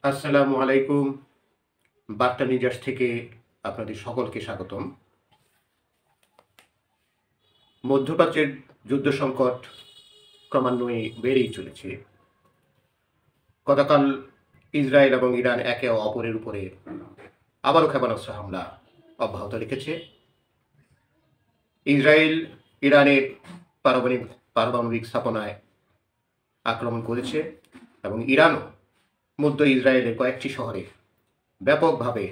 আসসালামু আলাইকুম। বার্তা নিউজ থেকে আপনাদের সকলকে স্বাগতম। মধ্যপ্রাচ্যের যুদ্ধ সংকট ক্রমান্বয়ে বেড়েই চলেছে। গতকাল ইসরায়েল এবং ইরান একে অপরের উপরে আবারও ক্ষেপণাস্ত্র হামলা অব্যাহত রেখেছে। ইসরায়েল ইরানের পারমাণবিক স্থাপনায় আক্রমণ করেছে এবং ইরানও মধ্য ইসরায়েলের কয়েকটি শহরে ব্যাপকভাবে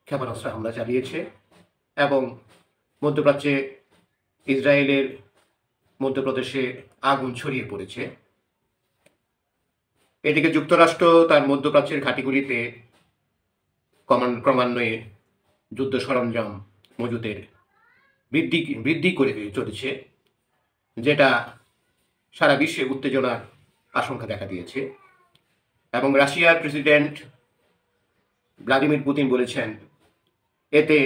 ক্ষেপণাস্ত্র হামলা চালিয়েছে এবং মধ্যপ্রাচ্যে ইসরায়েলের মধ্যপ্রদেশে আগুন ছড়িয়ে পড়েছে। এদিকে যুক্তরাষ্ট্র তার মধ্যপ্রাচ্যের ঘাঁটিগুলিতে ক্রমান্বয়ে যুদ্ধ সরঞ্জাম মজুতের বৃদ্ধি করে চলেছে, যেটা সারা বিশ্বে উত্তেজনার আশঙ্কা দেখা দিয়েছে। এবং রাশিয়ার প্রেসিডেন্ট ভ্লাদিমির পুতিন বলেছেন এতে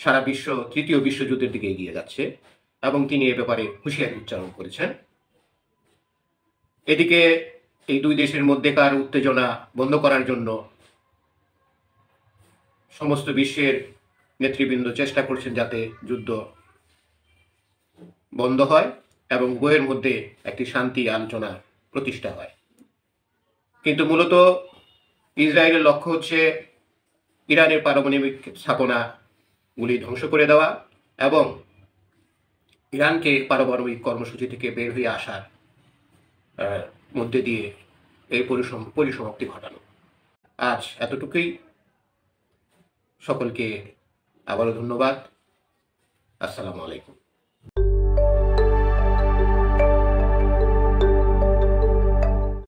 সারা বিশ্ব তৃতীয় বিশ্বযুদ্ধের দিকে এগিয়ে যাচ্ছে এবং তিনি এ ব্যাপারে হুঁশিয়ারি উচ্চারণ করেছেন। এদিকে এই দুই দেশের মধ্যেকার উত্তেজনা বন্ধ করার জন্য সমস্ত বিশ্বের নেতৃবৃন্দ চেষ্টা করছেন যাতে যুদ্ধ বন্ধ হয় এবং উভয়ের মধ্যে একটি শান্তি আলোচনা প্রতিষ্ঠা হয়। কিন্তু ইসরায়েলের লক্ষ্য হচ্ছে ইরানের পারমাণবিক স্থাপনাগুলি ধ্বংস করে দেওয়া এবং ইরানকে পারমাণবিক কর্মসূচি থেকে বের হয়ে আসার মধ্যে দিয়ে এই পরিসমাপ্তি ঘটানো। আজ এতটুকুই। সকলকে আবারও ধন্যবাদ। আসসালামু আলাইকুম।